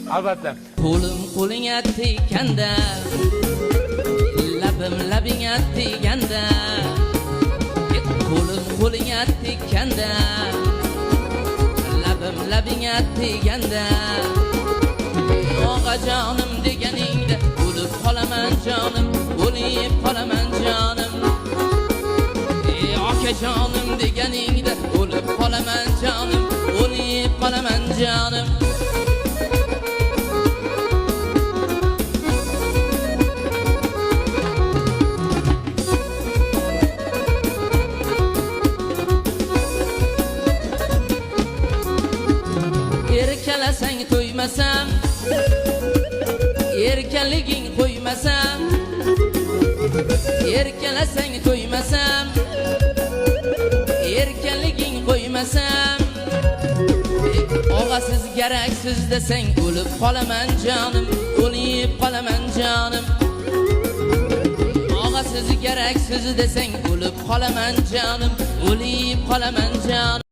Albatta. Qo'lim qo'lingga teganda, labim labingga teganda, qo'lim qo'lingga teganda, labim labingga teganda, og'ajonim deganingda o'lib qolaman jonim, o'lib qolaman jonim. Akajonim deganingda o'lib qolaman jonim, o'lib qolaman jonim. Erkalasang to'ymasam, erkanliging qo'ymasam, erkalasang to'ymasam, erkanliging qo'ymasam, og'asiz keraksiz desang o'lib qolaman jonim, o'lib qolaman jonim. Og'asiz keraksiz desang o'lib qolaman jonim, o'lib qolaman jonim.